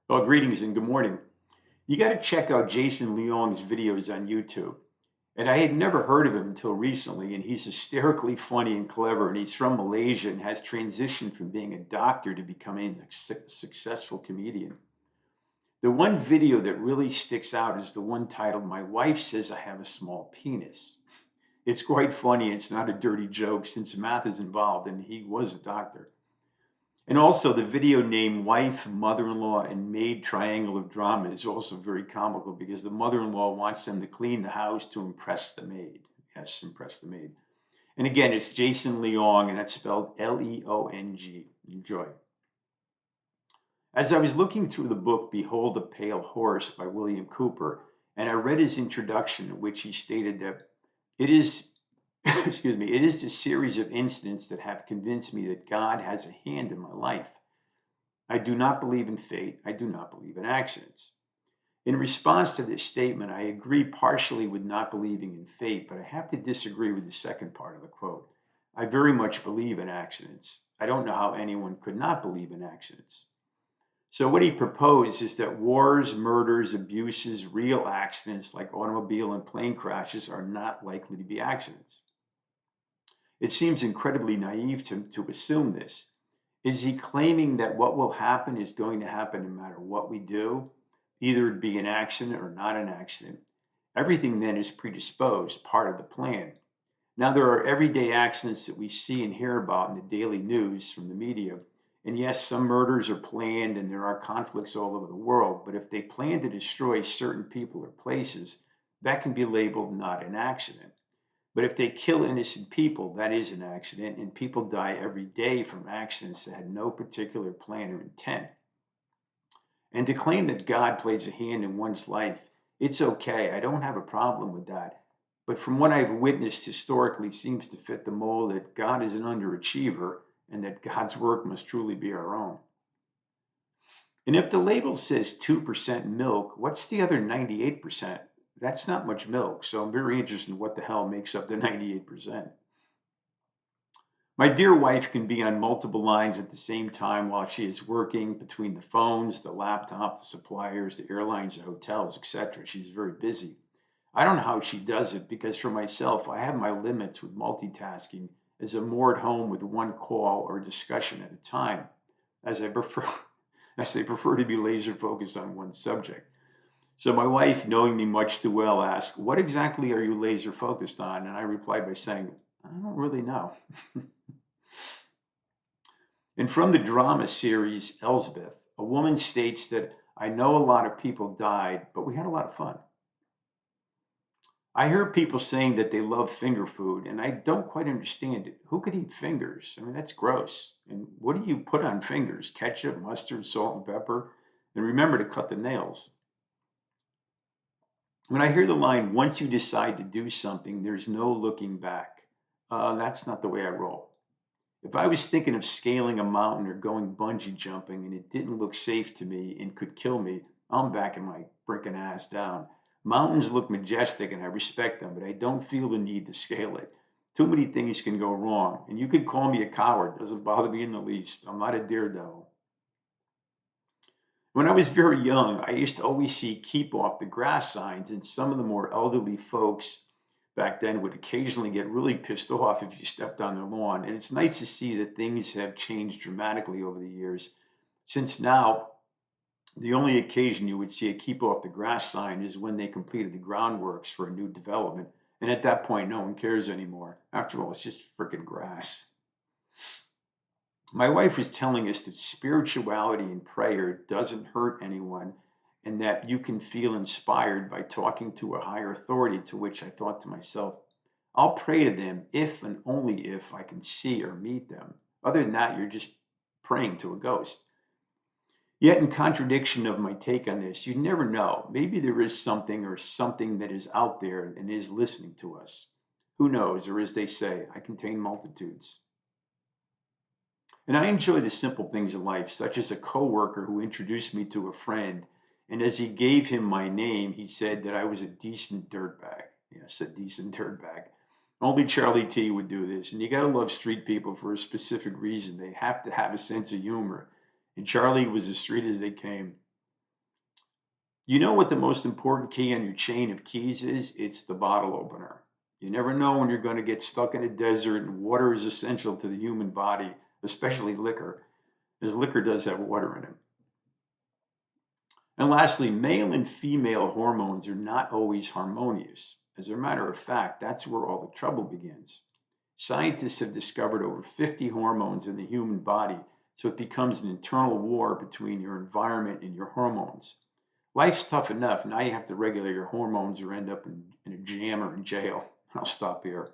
Well, greetings and good morning. You got to check out Jason Leong's videos on YouTube. And I had never heard of him until recently, and he's hysterically funny and clever. And he's from Malaysia and has transitioned from being a doctor to becoming a successful comedian. The one video that really sticks out is the one titled, My Wife Says I Have a Small Penis. It's quite funny. It's not a dirty joke since math is involved, and he was a doctor. And also the video name Wife, Mother-in-law, and Maid Triangle of Drama is also very comical because the mother-in-law wants them to clean the house to impress the maid. Yes, impress the maid. And again, it's Jason Leong, and that's spelled Leong. Enjoy. As I was looking through the book Behold a Pale Horse by William Cooper, and I read his introduction in which he stated that it is, excuse me, it is the series of incidents that have convinced me that God has a hand in my life. I do not believe in fate. I do not believe in accidents. In response to this statement, I agree partially with not believing in fate, but I have to disagree with the second part of the quote. I very much believe in accidents. I don't know how anyone could not believe in accidents. So, what he proposed is that wars, murders, abuses, real accidents like automobile and plane crashes are not likely to be accidents. It seems incredibly naive to assume this. Is he claiming that what will happen is going to happen no matter what we do, either it be an accident or not an accident? Everything then is predisposed, part of the plan. Now, there are everyday accidents that we see and hear about in the daily news from the media. And yes, some murders are planned and there are conflicts all over the world. But if they plan to destroy certain people or places, that can be labeled not an accident. But if they kill innocent people, that is an accident, and people die every day from accidents that had no particular plan or intent. And to claim that God plays a hand in one's life, it's okay. I don't have a problem with that. But from what I've witnessed historically seems to fit the mold that God is an underachiever and that God's work must truly be our own. And if the label says 2% milk, what's the other 98%? That's not much milk. So I'm very interested in what the hell makes up the 98%. My dear wife can be on multiple lines at the same time while she is working between the phones, the laptop, the suppliers, the airlines, the hotels, etc. She's very busy. I don't know how she does it because for myself, I have my limits with multitasking as I'm more at home with one call or discussion at a time, as I prefer, as I prefer to be laser focused on one subject. So my wife, knowing me much too well, asked, "What exactly are you laser focused on?" And I replied by saying, "I don't really know." And from the drama series Elsbeth, a woman states that I know a lot of people died, but we had a lot of fun. I hear people saying that they love finger food, and I don't quite understand it. Who could eat fingers? I mean, that's gross. And what do you put on fingers? Ketchup, mustard, salt, and pepper? And remember to cut the nails. When I hear the line, once you decide to do something, there's no looking back, that's not the way I roll. If I was thinking of scaling a mountain or going bungee jumping and it didn't look safe to me and could kill me, I'm backing my freaking ass down. Mountains look majestic and I respect them, but I don't feel the need to scale it. Too many things can go wrong, and you could call me a coward. Doesn't bother me in the least. I'm not a daredevil. When I was very young, I used to always see keep off the grass signs, and some of the more elderly folks back then would occasionally get really pissed off if you stepped on their lawn. And it's nice to see that things have changed dramatically over the years. Since now, the only occasion you would see a keep off the grass sign is when they completed the groundworks for a new development. And at that point, no one cares anymore. After all, it's just freaking grass. My wife was telling us that spirituality and prayer doesn't hurt anyone and that you can feel inspired by talking to a higher authority, to which I thought to myself, I'll pray to them if and only if I can see or meet them. Other than that, you're just praying to a ghost. Yet, in contradiction of my take on this, you never know. Maybe there is something or something that is out there and is listening to us. Who knows? Or as they say, I contain multitudes. And I enjoy the simple things in life, such as a coworker who introduced me to a friend. And as he gave him my name, he said that I was a decent dirtbag. Yes, a decent dirtbag. Only Charlie T would do this. And you got to love street people for a specific reason. They have to have a sense of humor. And Charlie was as street as they came. You know what the most important key on your chain of keys is? It's the bottle opener. You never know when you're going to get stuck in a desert, and water is essential to the human body, especially liquor, as liquor does have water in it. And lastly, male and female hormones are not always harmonious. As a matter of fact, that's where all the trouble begins. Scientists have discovered over 50 hormones in the human body, so it becomes an internal war between your environment and your hormones. Life's tough enough. Now you have to regulate your hormones or end up in a jam or in jail. I'll stop here.